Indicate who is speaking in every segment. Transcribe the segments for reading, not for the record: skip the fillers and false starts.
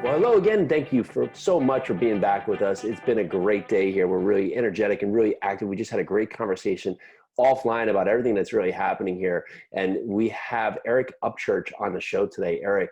Speaker 1: Well, hello again. Thank you so much for being back with us. It's been a great day here. We're really energetic and really active. We just had a great conversation offline about everything that's really happening here. And we have Eric Upchurch on the show today. Eric,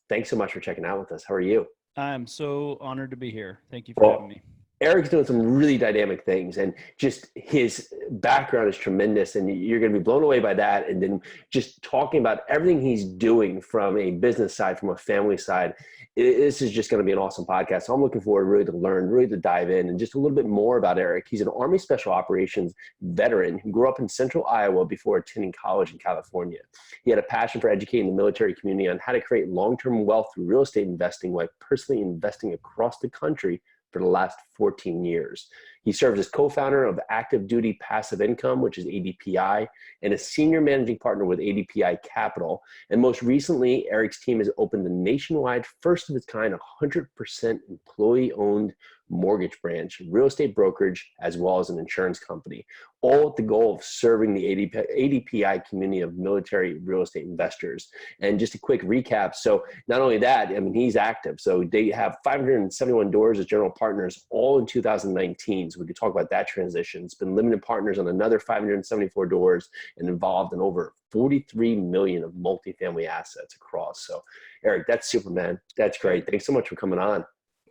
Speaker 1: thanks so much for checking out with us. How are you?
Speaker 2: I'm so honored to be here. Thank you for having
Speaker 1: Well,
Speaker 2: me.
Speaker 1: Eric's doing some really dynamic things, and just his background is tremendous, and you're going to be blown away by that. And then just talking about everything he's doing from a business side, from a family side, this is just going to be an awesome podcast. So I'm looking forward really to learn, really to dive in, and just a little bit more about Eric. He's an Army Special Operations veteran who grew up in central Iowa before attending college in California. He had a passion for educating the military community on how to create long-term wealth through real estate investing while personally investing across the country for the last 14 years. He served as co-founder of Active Duty Passive Income, which is ADPI, and a senior managing partner with ADPI Capital. And most recently, Eric's team has opened the nationwide, first of its kind, 100% employee-owned mortgage branch, real estate brokerage, as well as an insurance company, all with the goal of serving the ADPI community of military real estate investors. And just a quick recap. So not only that, I mean, he's active. So they have 571 doors as general partners, all in 2019. So we could talk about that transition. It's been limited partners on another 574 doors and involved in over 43 million of multifamily assets across. So Eric, that's super, man. That's great. Thanks so much for coming on.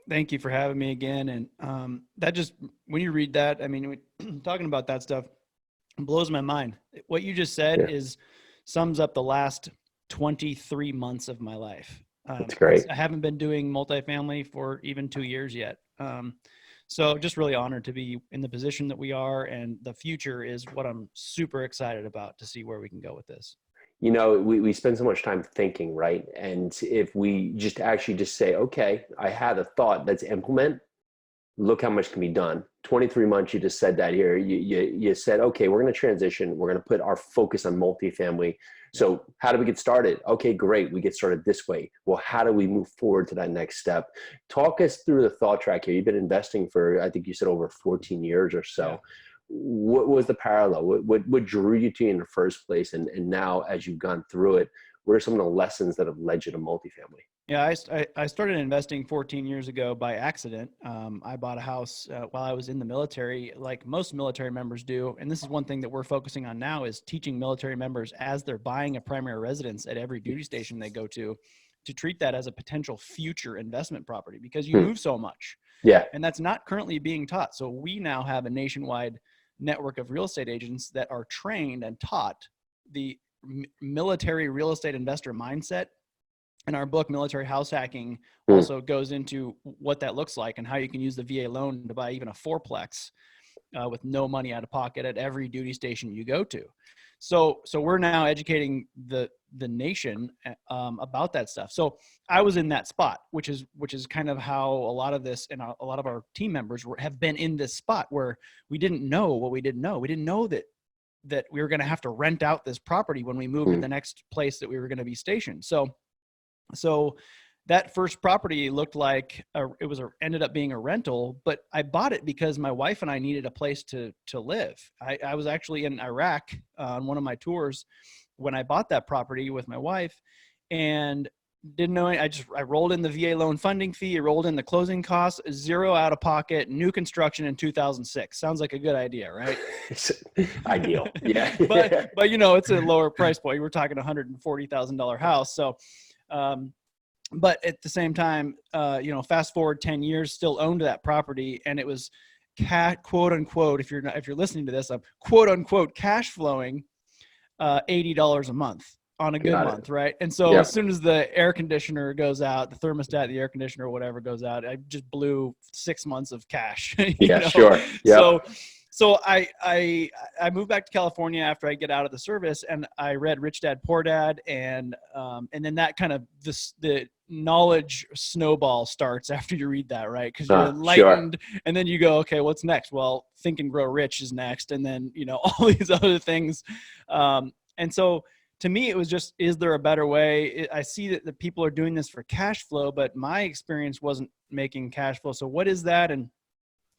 Speaker 2: Thank you for having me again. And that just, when you read that, I mean, talking about that stuff blows my mind. What you just said sums up the last 23 months of my life.
Speaker 1: That's great.
Speaker 2: I haven't been doing multifamily for even 2 years yet. So just really honored to be in the position that we are, and the future is what I'm super excited about to see where we can go with this.
Speaker 1: You know, we spend so much time thinking, right? And if we just actually just say, okay, I had a thought, let's implement, look how much can be done. 23 months, you just said that here. You said, okay, we're going to transition. We're going to put our focus on multifamily. So how do we get started? Okay, great. We get started this way. Well, how do we move forward to that next step? Talk us through the thought track here. You've been investing for, I think you said, over 14 years or so.
Speaker 2: Yeah.
Speaker 1: What was the parallel? What drew you to you in the first place? And now, as you've gone through it, what are some of the lessons that have led you to multifamily?
Speaker 2: Yeah, I started investing 14 years ago by accident. I bought a house while I was in the military, like most military members do. And this is one thing that we're focusing on now, is teaching military members as they're buying a primary residence at every duty station they go to treat that as a potential future investment property, because you move so much.
Speaker 1: Yeah.
Speaker 2: And that's not currently being taught. So we now have a nationwide network of real estate agents that are trained and taught the military real estate investor mindset. And our book, Military House Hacking, also goes into what that looks like and how you can use the VA loan to buy even a fourplex with no money out of pocket at every duty station you go to. So we're now educating the nation about that stuff. So I was in that spot, which is kind of how a lot of this, and a lot of our team members have been in this spot where we didn't know what we didn't know. We didn't know that we were going to have to rent out this property when we moved to the next place that we were going to be stationed. So that first property looked like ended up being a rental, but I bought it because my wife and I needed a place to live. I was actually in Iraq on one of my tours when I bought that property with my wife, and didn't know. I rolled in the VA loan funding fee. I rolled in the closing costs, zero out of pocket, new construction in 2006. Sounds like a good idea, right?
Speaker 1: Ideal. Yeah.
Speaker 2: but you know, it's a lower price point. We're talking $140,000 house. So, but at the same time, you know, fast forward 10 years, still owned that property, and it was quote unquote, if you're listening to this, I'm quote unquote cash flowing $80 a month on a good month, right? And so as soon as the air conditioner goes out, the thermostat, the air conditioner, or whatever goes out, I just blew 6 months of cash.
Speaker 1: Yeah, sure. Yep.
Speaker 2: So I moved back to California after I get out of the service, and I read Rich Dad Poor Dad, and then that kind of the knowledge snowball starts after you read that, right? Because you're enlightened, and then you go, okay, what's next? Well, Think and Grow Rich is next, and then, you know, all these other things. And so to me, it was just, is there a better way? I see that the people are doing this for cash flow, but my experience wasn't making cash flow. So what is that? And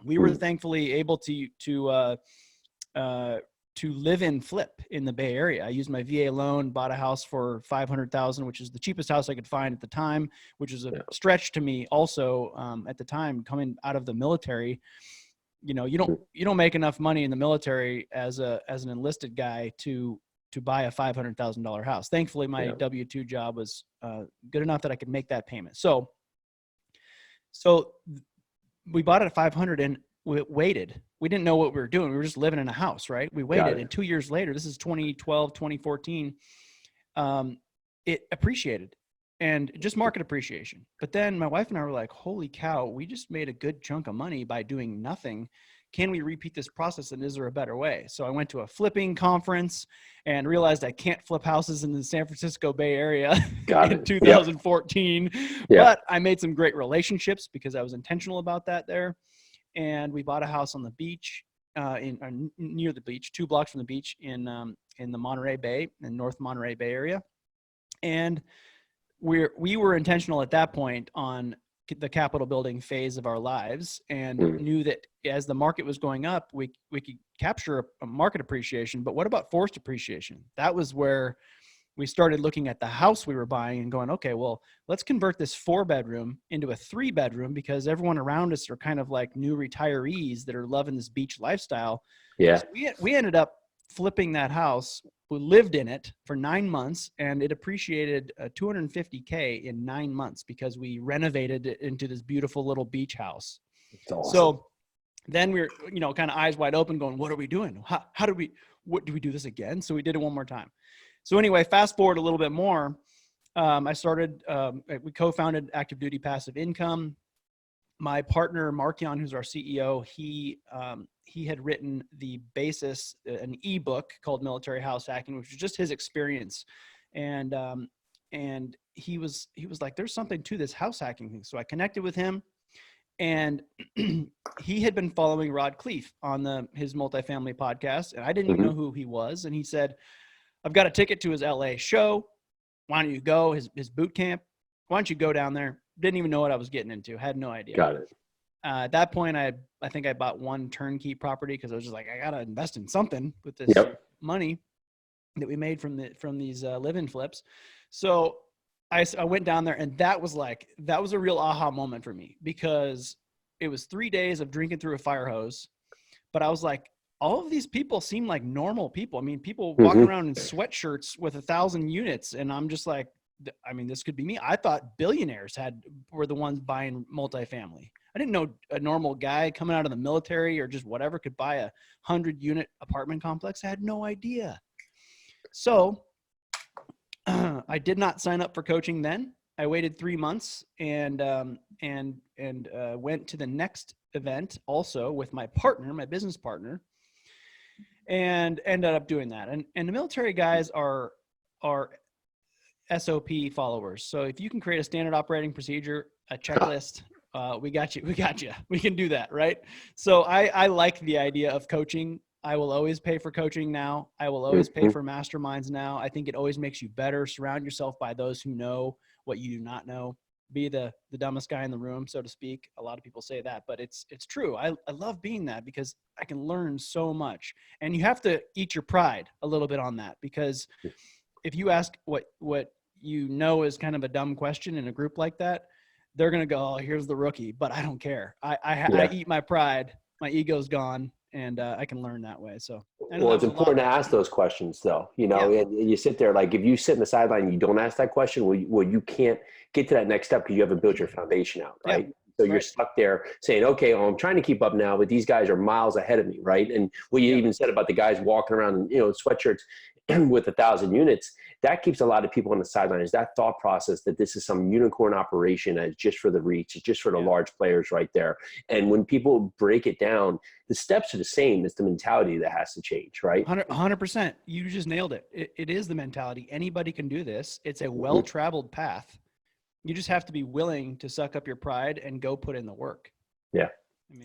Speaker 2: we were thankfully able to live in flip in the Bay Area. I used my VA loan, bought a house for $500,000, which is the cheapest house I could find at the time, which is a stretch to me also at the time coming out of the military. You know, you don't make enough money in the military as an enlisted guy to buy a $500,000 house. Thankfully, my W-2 job was good enough that I could make that payment. So we bought it at 500 and we waited. We didn't know what we were doing. We were just living in a house, right? We waited, and 2 years later, this is 2012, 2014, it appreciated, and just market appreciation. But then my wife and I were like, holy cow, we just made a good chunk of money by doing nothing. Can we repeat this process, and is there a better way? So I went to a flipping conference and realized I can't flip houses in the San Francisco Bay Area in 2014. But I made some great relationships because I was intentional about that there. And we bought a house on the beach, near the beach, 2 blocks from the beach in the Monterey Bay, in North Monterey Bay area. And we were intentional at that point on the capital building phase of our lives, and knew that as the market was going up, we could capture a market appreciation. But what about forced appreciation? That was where we started looking at the house we were buying and going, okay, well, let's convert this 4-bedroom into a 3-bedroom, because everyone around us are kind of like new retirees that are loving this beach lifestyle.
Speaker 1: Yeah.
Speaker 2: So we ended up flipping that house. We lived in it for 9 months, and it appreciated $250K in 9 months because we renovated it into this beautiful little beach house. That's awesome. So then we were, kind of eyes wide open going, what are we doing? How do we do this again? So we did it one more time. So anyway, fast forward a little bit more. We co-founded Active Duty Passive Income. My partner, Markion, who's our CEO, he had written the basis, an ebook called Military House Hacking, which was just his experience. And he was like, there's something to this house hacking thing. So I connected with him, and he had been following Rod Cleef on his multifamily podcast. And I didn't even know who he was. And he said, I've got a ticket to his LA show. Why don't you go? His boot camp. Why don't you go down there? Didn't even know what I was getting into. Had no idea.
Speaker 1: Got it.
Speaker 2: At that point, I think I bought one turnkey property because I was just like, I got to invest in something with this money that we made from these live-in flips. So I went down there, and that was a real aha moment for me, because it was 3 days of drinking through a fire hose. But I was like, all of these people seem like normal people. I mean, people walking around in sweatshirts with 1,000 units. And I'm just like, I mean, this could be me. I thought billionaires were the ones buying multifamily. I didn't know a normal guy coming out of the military or just whatever could buy a 100-unit apartment complex. I had no idea. So I did not sign up for coaching then. I waited 3 months and went to the next event also with my partner, my business partner, and ended up doing that. And the military guys are SOP followers. So if you can create a standard operating procedure, a checklist, we got you. We can do that, right? So I like the idea of coaching. I will always pay for coaching now. I will always pay for masterminds now. I think it always makes you better. Surround yourself by those who know what you do not know. Be the dumbest guy in the room, so to speak. A lot of people say that, but it's true. I love being that because I can learn so much. And you have to eat your pride a little bit on that, because if you ask what you know is kind of a dumb question in a group like that, they're going to go, oh, here's the rookie, but I don't care. I eat my pride. My ego's gone, and I can learn that way. So,
Speaker 1: well, it's important to ask those questions though, and you sit there, like if you sit in the sideline and you don't ask that question, well, you can't get to that next step because you haven't built your foundation out. Right. Yeah. So you're stuck there saying, okay, well, I'm trying to keep up now, but these guys are miles ahead of me. Right. And what you even said about the guys walking around, in sweatshirts with 1,000 units, that keeps a lot of people on the sideline, is that thought process that this is some unicorn operation that's just for the reach, it's just for the large players right there. And when people break it down, the steps are the same. It's the mentality that has to change, right?
Speaker 2: 100%. You just nailed it. It is the mentality. Anybody can do this. It's a well-traveled path. You just have to be willing to suck up your pride and go put in the work.
Speaker 1: Yeah.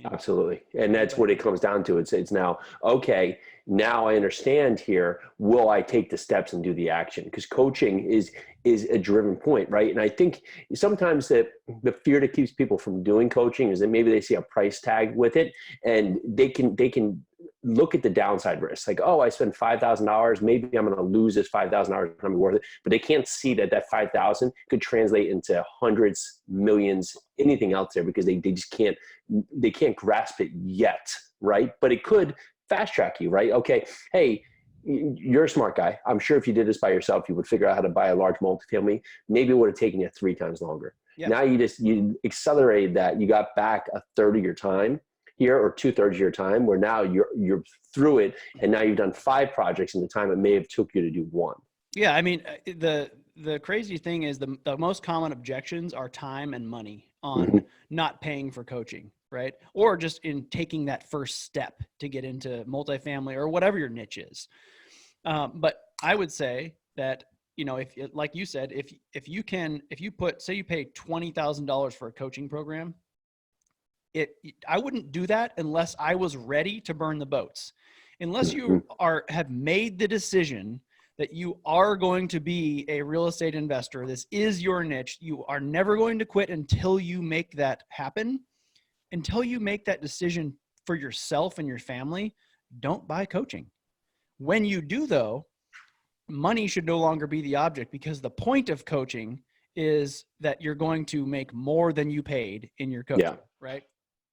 Speaker 1: Absolutely. And that's what it comes down to. It's now, okay, now I understand here. Will I take the steps and do the action? Because coaching is a driven point, right? And I think sometimes the fear that keeps people from doing coaching is that maybe they see a price tag with it, and they can look at the downside risk. Like, oh, I spent $5,000. Maybe I'm going to lose this $5,000. It's going to be worth it. But they can't see that that 5,000 could translate into hundreds, millions, anything else there, because they just can't, they can't grasp it yet. Right. But it could fast track you. Right. Okay. Hey, you're a smart guy. I'm sure if you did this by yourself, you would figure out how to buy a large multifamily. Maybe it would have taken you 3 times longer. Yep. Now you accelerated that. You got back a third of your time here, or 2/3 of your time, where now you're through it, and now you've done 5 projects in the time it may have took you to do 1.
Speaker 2: Yeah, I mean, the crazy thing is the most common objections are time and money on not paying for coaching, right? Or just in taking that first step to get into multifamily or whatever your niche is. But I would say that, you know, if, like you said, if you say you pay $20,000 for a coaching program, I wouldn't do that unless I was ready to burn the boats. Unless you have made the decision that you are going to be a real estate investor, this is your niche. You are never going to quit until you make that happen. Until you make that decision for yourself and your family, don't buy coaching. When you do, though, money should no longer be the object, because the point of coaching is that you're going to make more than you paid in your coaching, right?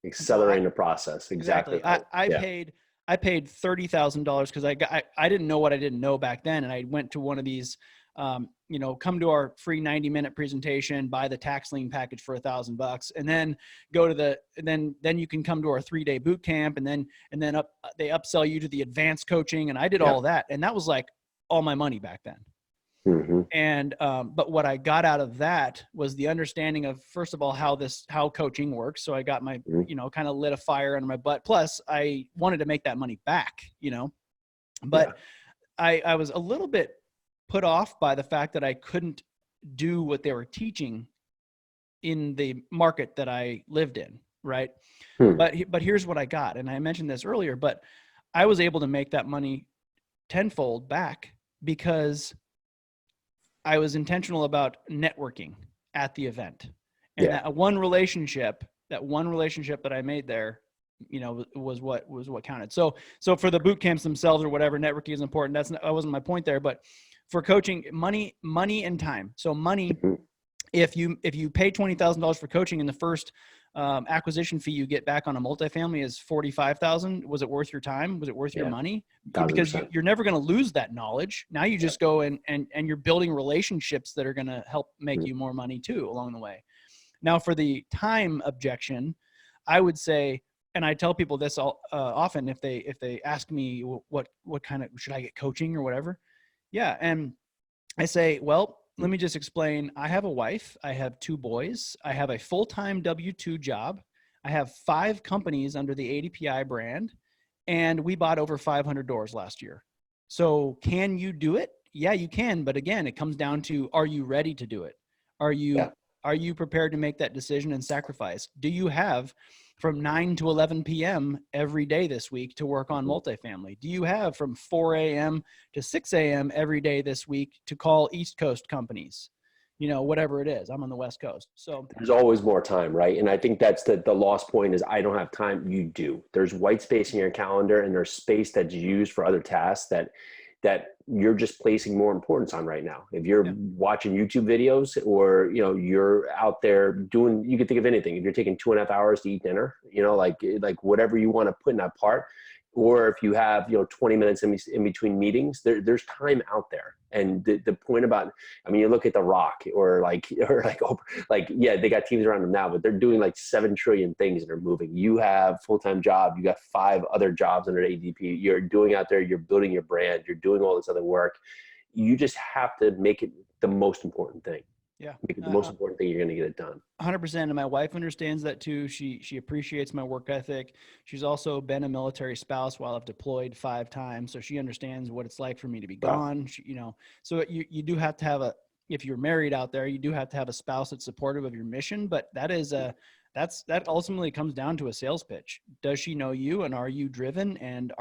Speaker 1: Accelerating the process. Exactly.
Speaker 2: I paid $30,000 because I didn't know what I didn't know back then, and I went to one of these, you know, come to our free 90-minute presentation, buy the tax lien package for $1,000, and then go to then you can come to our 3-day boot camp, and then they upsell you to the advanced coaching, and I did all that, and that was like all my money back then. And, but what I got out of that was the understanding of, first of all, how coaching works. So I got my, you know, kind of lit a fire under my butt. Plus I wanted to make that money back, you know, but I was a little bit put off by the fact that I couldn't do what they were teaching in the market that I lived in. Right. But here's what I got. And I mentioned this earlier, but I was able to make that money tenfold back because I was intentional about networking at the event, and that one relationship that I made there, you know, was what counted. So for the boot camps themselves or whatever, networking is important. That wasn't my point there, but for coaching, money and time. So money, if you pay $20,000 for coaching, and the first acquisition fee you get back on a multifamily is $45,000. Was it worth your time? Was it worth your money? 100%. Because you're never going to lose that knowledge. Now you just go and you're building relationships that are going to help make you more money too along the way. Now for the time objection, I would say, and I tell people this often if they ask me what kind of, should I get coaching or whatever? Yeah. And I say, well, let me just explain. I have a wife. I have 2 boys. I have a full-time W-2 job. I have 5 companies under the ADPI brand, and we bought over 500 doors last year. So can you do it? Yeah, you can. But again, it comes down to, are you ready to do it? Are you prepared to make that decision and sacrifice? Do you have from 9 to 11 p.m. every day this week to work on multifamily? Do you have from 4 a.m. to 6 a.m. every day this week to call East Coast companies? You know, whatever it is. I'm on the West Coast. So
Speaker 1: there's always more time, right? And I think that's the lost point is, I don't have time. You do. There's white space in your calendar, and there's space that's used for other tasks that you're just placing more importance on right now. If you're watching YouTube videos, or, you know, you're out there doing, you can think of anything. If you're taking 2.5 hours to eat dinner, you know, like whatever you want to put in that part, or if you have, you know, 20 minutes in between meetings, there's time out there. And the point about, I mean, you look at The Rock or yeah, they got teams around them now, but they're doing like 7 trillion things that are moving. You have full-time job, you got 5 other jobs under ADP. You're doing out there, you're building your brand, you're doing all this other work. You just have to make it the most important thing.
Speaker 2: Yeah.
Speaker 1: Make it the most important thing, you're going to get it done.
Speaker 2: 100%. And my wife understands that too. She appreciates my work ethic. She's also been a military spouse while I've deployed 5 times. So she understands what it's like for me to be gone. She, you know, so you do have to have if you're married out there, you do have to have a spouse that's supportive of your mission, but that ultimately comes down to a sales pitch. Does she know you, and are you driven, and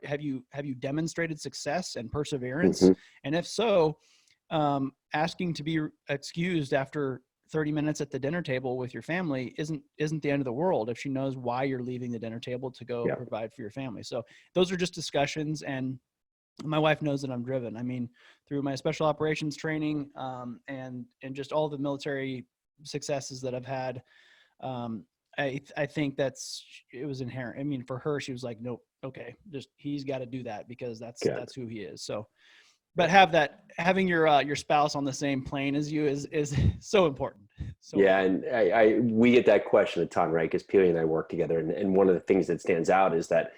Speaker 2: have you demonstrated success and perseverance? And if so, asking to be excused after 30 minutes at the dinner table with your family isn't the end of the world if she knows why you're leaving the dinner table to go
Speaker 1: Yeah.
Speaker 2: provide for your family. So those are just discussions, and my wife knows that I'm driven. I mean, through my special operations training, and just all the military successes that I've had, I think it was inherent. I mean, for her, she was like, nope, okay, just, he's got to do that because that's who he is. So, but having your spouse on the same plane as you is so important. So
Speaker 1: yeah. And we get that question a ton, right? Because Peely and I work together. And one of the things that stands out is that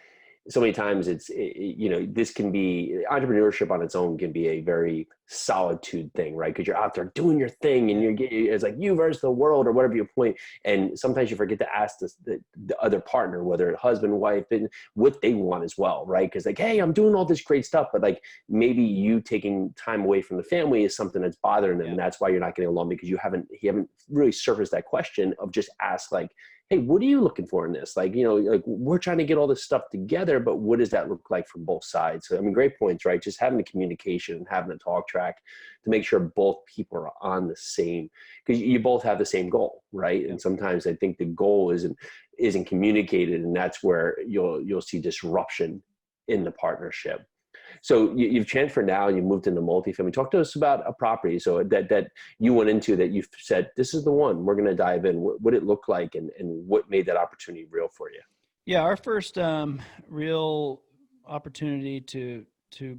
Speaker 1: so many times this can be, entrepreneurship on its own can be a very solitude thing, right? Because you're out there doing your thing and it's like you versus the world or whatever your point. And sometimes you forget to ask the other partner, whether it's husband, wife, and what they want as well, right? Because like, hey, I'm doing all this great stuff, but like maybe you taking time away from the family is something that's bothering them. Yeah. And that's why you're not getting along, because you haven't really surfaced that question of just ask like, hey, what are you looking for in this? Like, like we're trying to get all this stuff together, but what does that look like from both sides? So, I mean, great points, right? Just having the communication and having a talk track to make sure both people are on the same, because you both have the same goal, right? Yeah. And sometimes I think the goal isn't communicated, and that's where you'll see disruption in the partnership. So you've transferred now, you moved into multifamily. Talk to us about a property so that you went into that you've said, this is the one, we're going to dive in. What it looked like and what made that opportunity real for you?
Speaker 2: Yeah, our first real opportunity to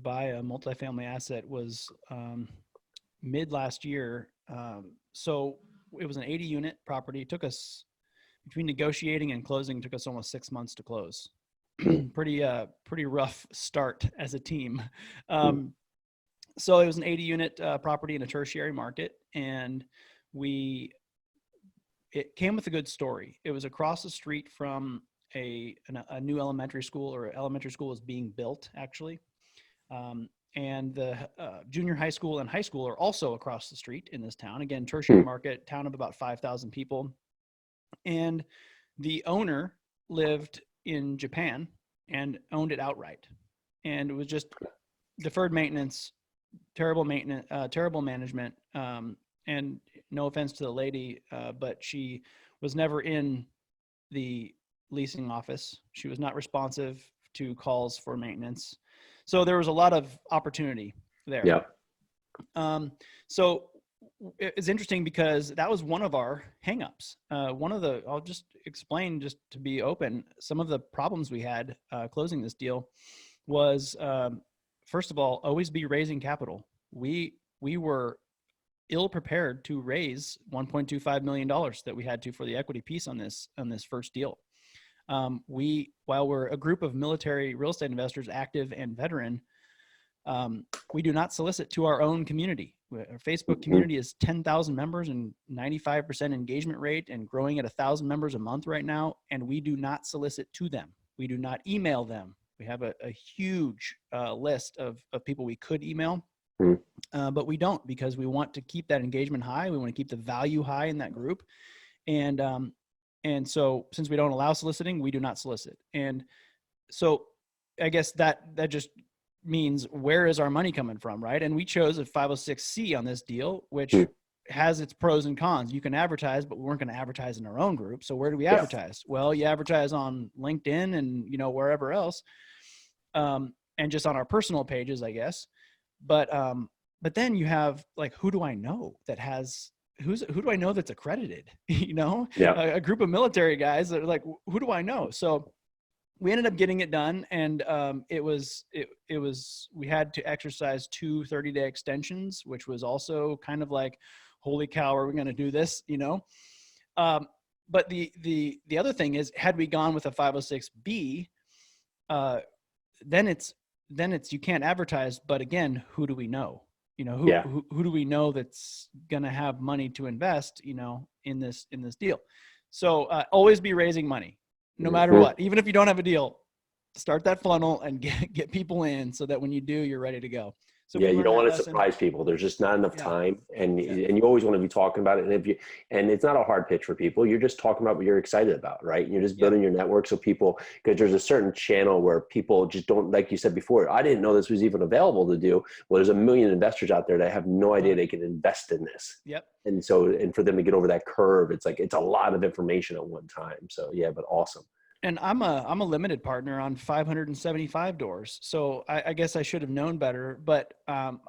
Speaker 2: buy a multifamily asset was mid last year. So it was an 80 unit property. It took us, between negotiating and closing, took us almost 6 months to close. Pretty rough start as a team. So it was an 80 unit property in a tertiary market, and it came with a good story. It was across the street from a new elementary school, or elementary school was being built actually. And the junior high school and high school are also across the street in this town. Again, tertiary market, town of about 5,000 people. And the owner lived in Japan and owned it outright. And it was just deferred maintenance, terrible management. And no offense to the lady, but she was never in the leasing office. She was not responsive to calls for maintenance. So there was a lot of opportunity there.
Speaker 1: Yeah.
Speaker 2: So it's interesting because that was one of our hangups. I'll just explain, just to be open, some of the problems we had closing this deal was, first of all, always be raising capital. We were ill prepared to raise $1.25 million that we had to for the equity piece on this first deal. While we're a group of military real estate investors, active and veteran, we do not solicit to our own community. Our Facebook community is 10,000 members and 95% engagement rate and growing at 1,000 members a month right now. And we do not solicit to them. We do not email them. We have a huge list of people we could email, but we don't, because we want to keep that engagement high. We want to keep the value high in that group. And so since we don't allow soliciting, we do not solicit. And so I guess that just means, where is our money coming from, right? And we chose a 506C on this deal, which has its pros and cons. You can advertise, but we weren't going to advertise in our own group. So where do we advertise? Yeah. Well, you advertise on LinkedIn and wherever else, and just on our personal pages, I guess. But then you have, like, who do I know that has who do I know that's accredited? A group of military guys that are like, who do I know? So we ended up getting it done, and we had to exercise 2 30-day extensions, which was also kind of like, holy cow, are we going to do this? But the other thing is, had we gone with a 506B, then it's you can't advertise. But again, who do we know? Who do we know that's going to have money to invest, in this deal? So always be raising money. No matter what, even if you don't have a deal, start that funnel and get people in, so that when you do, you're ready to go. So
Speaker 1: Yeah,
Speaker 2: we
Speaker 1: you
Speaker 2: learned
Speaker 1: don't
Speaker 2: that
Speaker 1: want to
Speaker 2: lesson.
Speaker 1: surprise people. There's just not enough
Speaker 2: Yeah.
Speaker 1: time, and
Speaker 2: Yeah.
Speaker 1: you always want to be talking about it. And it's not a hard pitch for people. You're just talking about what you're excited about, right? You're just
Speaker 2: Yeah.
Speaker 1: building your network so people, because there's a certain channel where people just don't, like you said before, I didn't know this was even available to do. Well, there's a million investors out there that have no idea they can invest in this.
Speaker 2: Yep.
Speaker 1: And so, and for them to get over that curve, it's like, it's a lot of information at one time. So yeah, but awesome.
Speaker 2: And I'm a limited partner on 575 doors. So I guess I should have known better, but I'm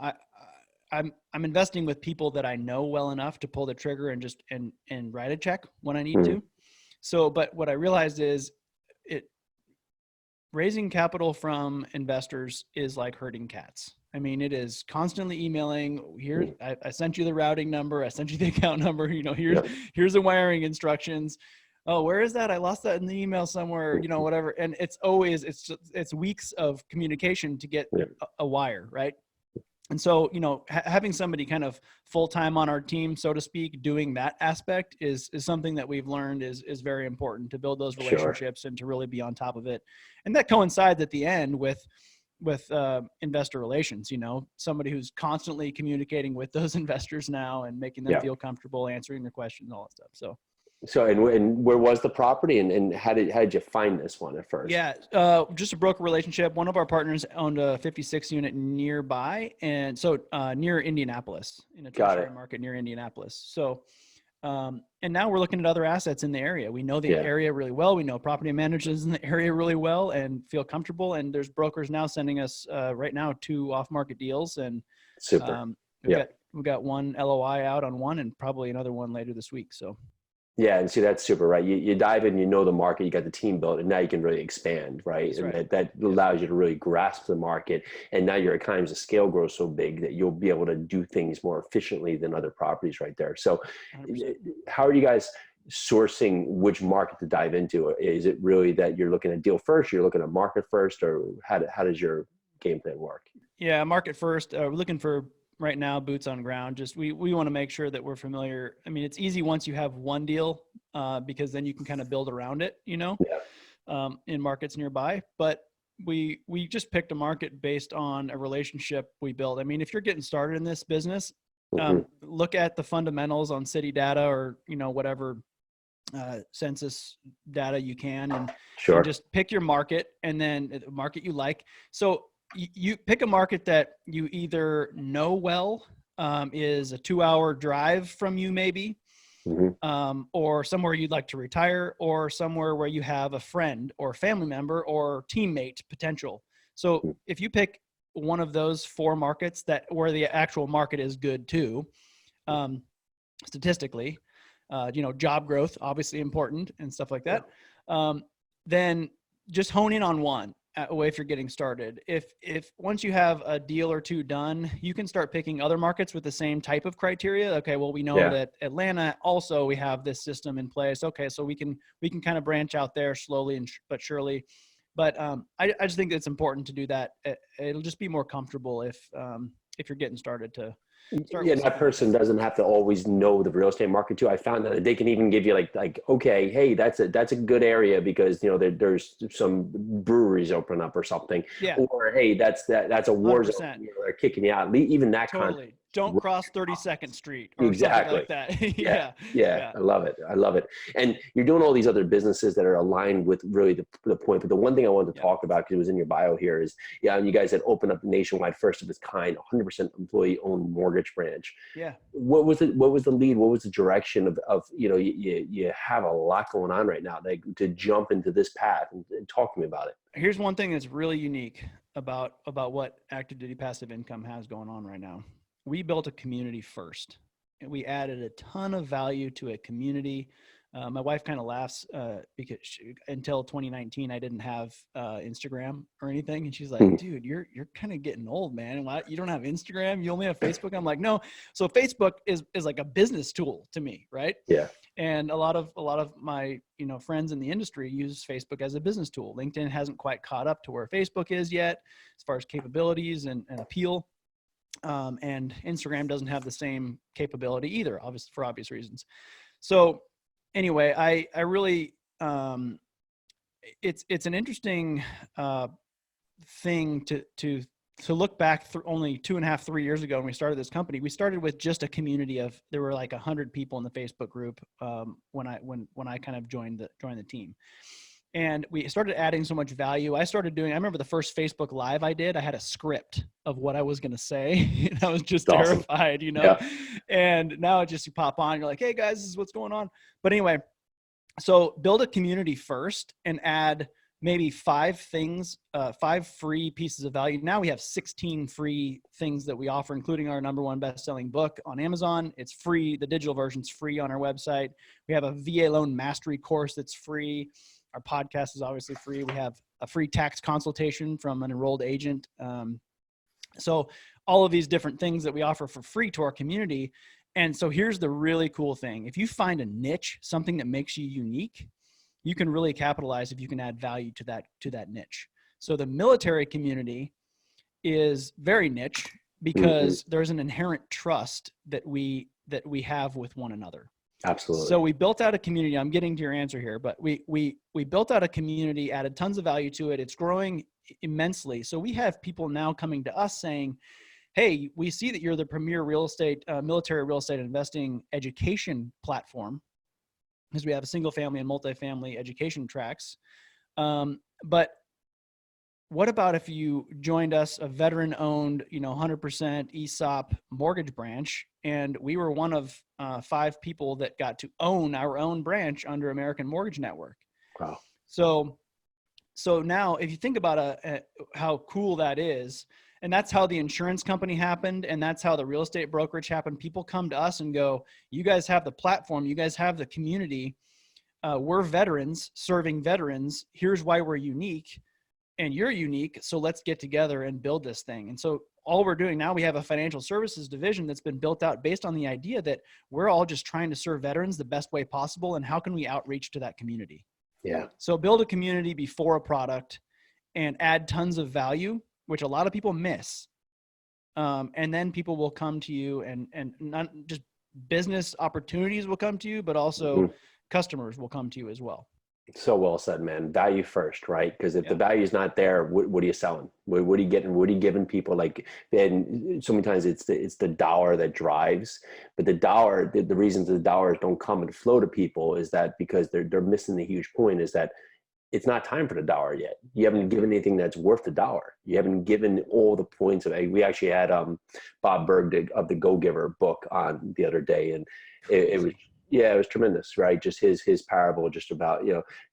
Speaker 2: investing with people that I know well enough to pull the trigger and just and write a check when I need to. So, but what I realized is raising capital from investors is like herding cats. I mean, it is constantly emailing. Here, I sent you the routing number. I sent you the account number. Here's the wiring instructions. Oh, where is that? I lost that in the email somewhere. Whatever. And it's always it's weeks of communication to get a wire, right? And so, having somebody kind of full time on our team, so to speak, doing that aspect is something that we've learned is very important to build those relationships and to really be on top of it. And that coincides at the end with investor relations, somebody who's constantly communicating with those investors now and making them feel comfortable, answering their questions, all that stuff.
Speaker 1: So, and where was the property, and how did you find this one at first?
Speaker 2: Yeah, just a broker relationship. One of our partners owned a 56 unit nearby, and so near Indianapolis, in a tertiary market near Indianapolis. So, and now we're looking at other assets in the area. We know the area really well. We know property managers in the area really well, and feel comfortable. And there's brokers now sending us right now 2 off-market deals, and
Speaker 1: super.
Speaker 2: We've got one LOI out on one, and probably another one later this week. So.
Speaker 1: Yeah, and see, that's super, right? You dive in, the market, you got the team built, and now you can really expand, right?
Speaker 2: That's
Speaker 1: and
Speaker 2: right.
Speaker 1: that allows you to really grasp the market. And now your economies of scale grows so big that you'll be able to do things more efficiently than other properties right there. So
Speaker 2: 100%.
Speaker 1: How are you guys sourcing which market to dive into? Is it really that you're looking at deal first, you're looking at market first, or how does your game plan work?
Speaker 2: Yeah, market first. We're looking for right now boots on ground. Just we want to make sure that we're familiar. I mean, it's easy once you have one deal because then you can kind of build around it, in markets nearby. But we just picked a market based on a relationship we built. I mean, if you're getting started in this business, look at the fundamentals on city data or whatever census data you can, and just pick your market, and then the market you like. So you pick a market that you either know well, is a 2-hour drive from you maybe, or somewhere you'd like to retire, or somewhere where you have a friend or family member or teammate potential. So if you pick one of those 4 markets where the actual market is good too, statistically, job growth, obviously important and stuff like that, then just hone in on one. If you're getting started, if once you have a deal or 2 done, you can start picking other markets with the same type of criteria. Okay, well, we know that Atlanta also, we have this system in place. Okay, so we can kind of branch out there slowly but surely. But I just think it's important to do that. It'll just be more comfortable if you're getting started to.
Speaker 1: That person doesn't have to always know the real estate market too. I found that they can even give you like, okay, hey, that's a good area because there's some breweries open up or something.
Speaker 2: Yeah.
Speaker 1: Or hey, that's a war zone. They're kicking you out. Even that
Speaker 2: totally. Don't cross 32nd Street or
Speaker 1: exactly.
Speaker 2: something like that.
Speaker 1: Yeah. I love it. And you're doing all these other businesses that are aligned with really the point. But the one thing I wanted to talk about, because it was in your bio here, is you guys had opened up nationwide, first of its kind, 100% employee owned mortgage branch.
Speaker 2: Yeah.
Speaker 1: What was the lead? What was the direction of you have a lot going on right now, like to jump into this path and talk to me about it.
Speaker 2: Here's one thing that's really unique about what active duty passive income has going on right now. We built a community first, and we added a ton of value to a community. My wife kind of laughs because until 2019, I didn't have Instagram or anything. And she's like, dude, you're kind of getting old, man. Why, you don't have Instagram? You only have Facebook? I'm like, no. So Facebook is like a business tool to me, right?
Speaker 1: Yeah.
Speaker 2: And a lot of my friends in the industry use Facebook as a business tool. LinkedIn hasn't quite caught up to where Facebook is yet as far as capabilities and appeal. And Instagram doesn't have the same capability either, obviously, for obvious reasons. So anyway, I really, it's an interesting thing to So look back only 2.5, 3 years ago when we started this company, we started with just a community of, there were like 100 people in the Facebook group when I kind of joined the team. And we started adding so much value. I remember the first Facebook Live I did, I had a script of what I was going to say. And I was just
Speaker 1: Awesome.
Speaker 2: terrified,
Speaker 1: Yeah.
Speaker 2: And now it just, you pop on, you're like, hey guys, this is what's going on. But anyway, so build a community first and add maybe 5 things, 5 free pieces of value. Now we have 16 free things that we offer, including our #1 best-selling book on Amazon. It's free. The digital version's free on our website. We have a VA loan mastery course that's free. Our podcast is obviously free. We have a free tax consultation from an enrolled agent. So all of these different things that we offer for free to our community. And so here's the really cool thing. If you find a niche, something that makes you unique, you can really capitalize if you can add value to that niche. So the military community is very niche because there's an inherent trust that we have with one another.
Speaker 1: Absolutely.
Speaker 2: So we built out a community. I'm getting to your answer here, but we built out a community, added tons of value to it. It's growing immensely. So we have people now coming to us saying, hey, we see that you're the premier military real estate investing education platform, because we have a single family and multifamily education tracks. But what about if you joined us, a veteran owned, 100% ESOP mortgage branch, and we were one of 5 people that got to own our own branch under American Mortgage Network.
Speaker 1: Wow.
Speaker 2: So now if you think about how cool that is, and that's how the insurance company happened, and that's how the real estate brokerage happened. People come to us and go, you guys have the platform, you guys have the community. We're veterans serving veterans. Here's why we're unique. And you're unique, so let's get together and build this thing. And so all we're doing now, we have a financial services division that's been built out based on the idea that we're all just trying to serve veterans the best way possible, and how can we outreach to that community?
Speaker 1: Yeah.
Speaker 2: So build a community before a product and add tons of value, which a lot of people miss. And then people will come to you, and not just business opportunities will come to you, but also customers will come to you as well.
Speaker 1: So well said, man. Value first, right? Because if the value is not there, what are you selling? What are you getting? What are you giving people? Like, and so many times it's the dollar that drives, but the dollar, the reasons the dollars don't come and flow to people is that because they're missing the huge point, is that it's not time for the dollar yet. You haven't given anything that's worth the dollar. You haven't given all the points of it. We actually had Bob Berg of the Go Giver book on the other day, and it was tremendous, right? Just his parable, just about,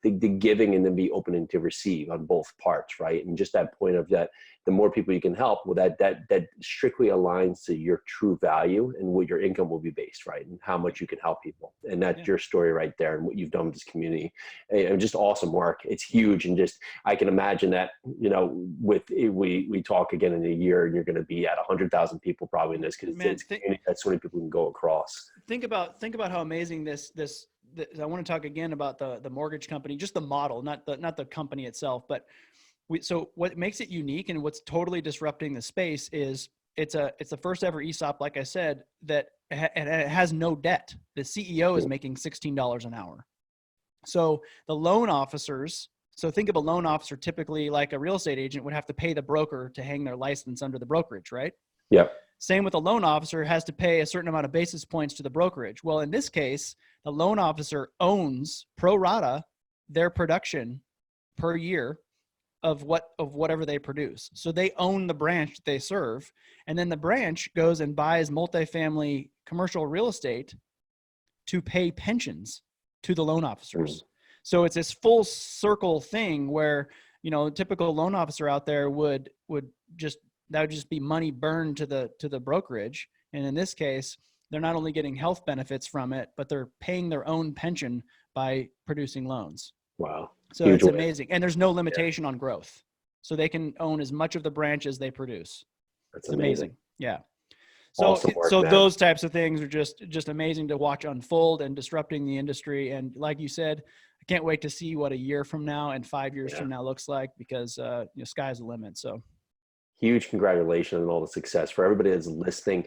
Speaker 1: the giving and then be opening to receive on both parts, right? And just that point of that, the more people you can help, well, that strictly aligns to your true value and what your income will be based, right? And how much you can help people. And that's your story right there, and what you've done with this community. And just awesome work. It's huge. And just, I can imagine that, we talk again in a year, and you're going to be at 100,000 people probably in this, because that's so many people can go across.
Speaker 2: Think about how amazing this I want to talk again about the mortgage company, just the model, not the company itself, but so what makes it unique and what's totally disrupting the space is it's the first ever ESOP, like I said, that it has no debt. The CEO is making $16 an hour. So the loan officers, so think of a loan officer, typically like a real estate agent, would have to pay the broker to hang their license under the brokerage, right?
Speaker 1: Yep.
Speaker 2: Same with a loan officer, has to pay a certain amount of basis points to the brokerage. Well, in this case, the loan officer owns pro rata their production per year of whatever they produce. So they own the branch they serve, and then the branch goes and buys multifamily commercial real estate to pay pensions to the loan officers. So it's this full circle thing where, a typical loan officer out there would just be money burned to the brokerage. And in this case, they're not only getting health benefits from it, but they're paying their own pension by producing loans.
Speaker 1: Wow.
Speaker 2: So it's amazing. And there's no limitation on growth. So they can own as much of the branch as they produce. It's amazing. Yeah. So,
Speaker 1: awesome work, man.
Speaker 2: Those types of things are just amazing to watch unfold and disrupting the industry. And like you said, I can't wait to see what a year from now and 5 years from now looks like, because sky's the limit. So
Speaker 1: huge congratulations on all the success. For everybody that's listening,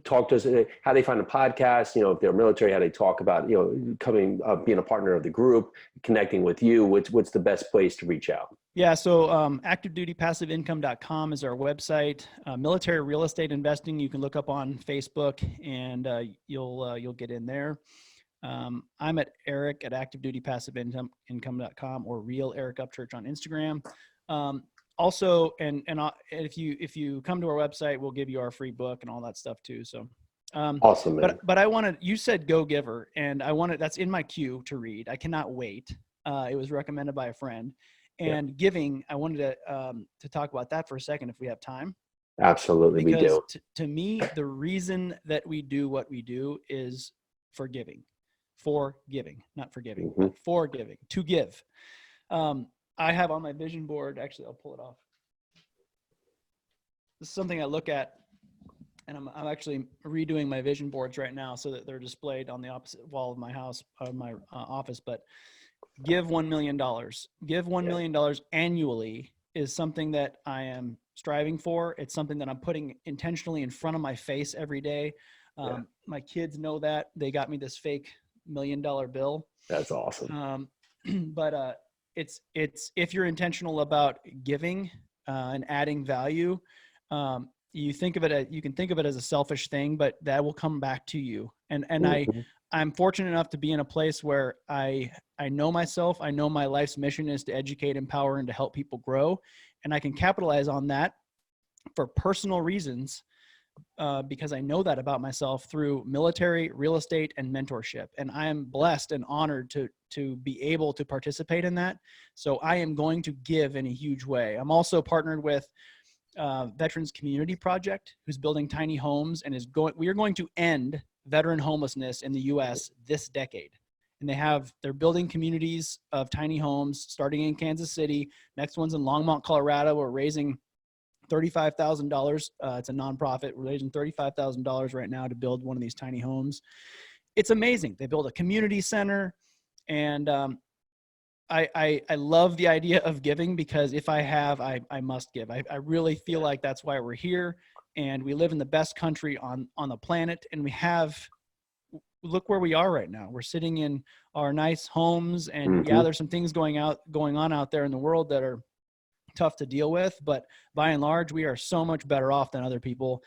Speaker 1: talk to us how they find a podcast, if they're military, how they talk about, coming, being a partner of the group, connecting with you. What's the best place to reach out?
Speaker 2: Yeah. So activedutypassiveincome.com is our website. Military real estate investing, you can look up on Facebook, and you'll get in there. I'm at Eric at activedutypassiveincome.com, or real Eric Upchurch on Instagram. Also, and if you come to our website, we'll give you our free book and all that stuff too. So,
Speaker 1: Awesome, man.
Speaker 2: but I wanted, you said Go Giver, and that's in my queue to read. I cannot wait. It was recommended by a friend. And giving, I wanted to talk about that for a second if we have time.
Speaker 1: Absolutely,
Speaker 2: because
Speaker 1: we do.
Speaker 2: To me, the reason that we do what we do is for giving, not forgiving, but for giving, to give. I have on my vision board, actually, I'll pull it off. This is something I look at, and I'm actually redoing my vision boards right now so that they're displayed on the opposite wall of my house, my office. But give $1 million. Give $1 million annually is something that I am striving for. It's something that I'm putting intentionally in front of my face every day. My kids know that. They got me this fake $1 million bill.
Speaker 1: That's awesome.
Speaker 2: But it's if you're intentional about giving and adding value, you can think of it as a selfish thing, but that will come back to you. And I'm fortunate enough to be in a place where I know myself. I know my life's mission is to educate, empower, and to help people grow. And I can capitalize on that for personal reasons because I know that about myself through military, real estate, and mentorship. And I am blessed and honored to be able to participate in that. So I am going to give in a huge way. I'm also partnered with Veterans Community Project, who's building tiny homes, and we are going to end veteran homelessness in the U.S. this decade. And they're building communities of tiny homes starting in Kansas City. Next one's in Longmont, Colorado. We're raising $35,000. It's a nonprofit. We're raising $35,000 right now to build one of these tiny homes. It's amazing. They build a community center, and I love the idea of giving because if I have, I must give. I really feel like that's why we're here, and we live in the best country on the planet, and look where we are right now. We're sitting in our nice homes, and there's some things going on out there in the world that are tough to deal with, but by and large, we are so much better off than other people.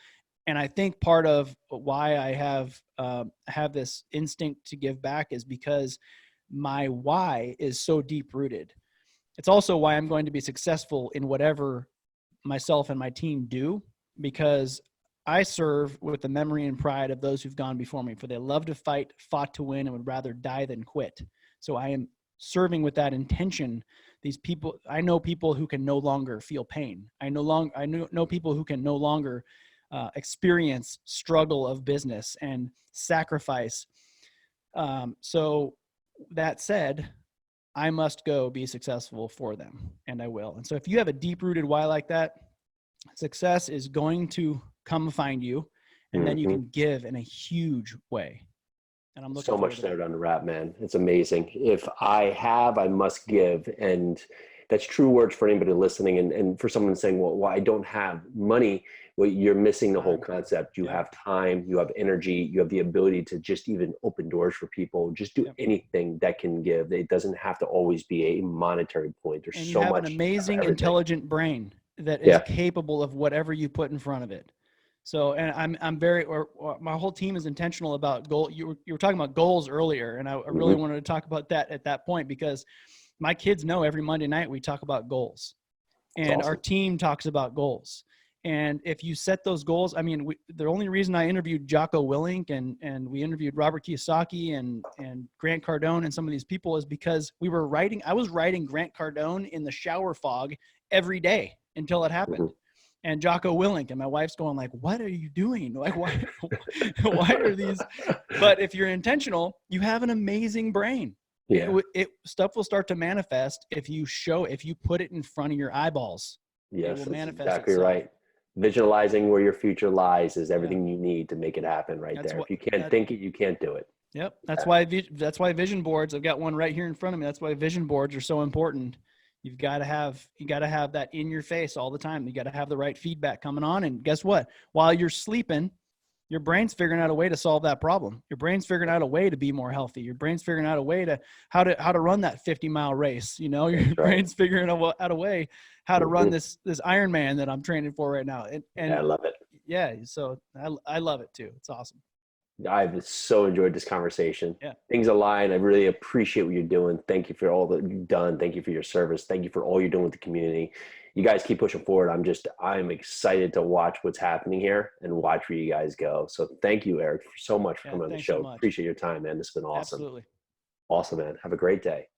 Speaker 2: And I think part of why I have this instinct to give back is because my why is so deep rooted. It's also why I'm going to be successful in whatever myself and my team do, because I serve with the memory and pride of those who've gone before me, for they love to fight, fought to win, and would rather die than quit. So I am serving with that intention. These people, I know people who can no longer feel pain. I know people who can no longer experience struggle of business and sacrifice. So that said, I must go be successful for them, and I will. And so if you have a deep-rooted why like that, success is going to come find you, and then you can give in a huge way. And I'm looking
Speaker 1: so much there to wrap, man. It's amazing. If I have, I must give. And that's true words for anybody listening. And for someone saying, well, I don't have money. Well, you're missing the whole concept. You have time, you have energy, you have the ability to just even open doors for people. Just do anything that can give. It doesn't have to always be a monetary point. There's so much.
Speaker 2: You have an amazing, intelligent brain that is capable of whatever you put in front of it. So, and my whole team is intentional about goal. You were talking about goals earlier, and I really wanted to talk about that at that point, because my kids know every Monday night we talk about goals, and our team talks about goals. And if you set those goals, I mean, the only reason I interviewed Jocko Willink and we interviewed Robert Kiyosaki and Grant Cardone and some of these people is because I was writing Grant Cardone in the shower fog every day until it happened. And Jocko Willink, and my wife's going like, what are you doing? Like, why are these? But if you're intentional, you have an amazing brain. Stuff will start to manifest if you put it in front of your eyeballs.
Speaker 1: Yes, that's exactly right. Visualizing where your future lies is everything you need to make it happen there. If you can't think it, you can't do it.
Speaker 2: Yep. That's why vision boards, I've got one right here in front of me. That's why vision boards are so important. You got to have that in your face all the time. You got to have the right feedback coming on. And guess what? While you're sleeping, your brain's figuring out a way to solve that problem. Your brain's figuring out a way to be more healthy. Your brain's figuring out a way to how to run that 50-mile race. You know, your brain's figuring out a way how to run this Ironman that I'm training for right now. And
Speaker 1: yeah, I love it.
Speaker 2: Yeah, so I love it too. It's awesome.
Speaker 1: I've so enjoyed this conversation.
Speaker 2: Yeah.
Speaker 1: Things align. I really appreciate what you're doing. Thank you for all that you've done. Thank you for your service. Thank you for all you're doing with the community. You guys keep pushing forward. I'm excited to watch what's happening here and watch where you guys go. So thank you, Eric, so much for coming on the show.
Speaker 2: So
Speaker 1: appreciate your time, man. This has been awesome.
Speaker 2: Absolutely.
Speaker 1: Awesome, man. Have a great day.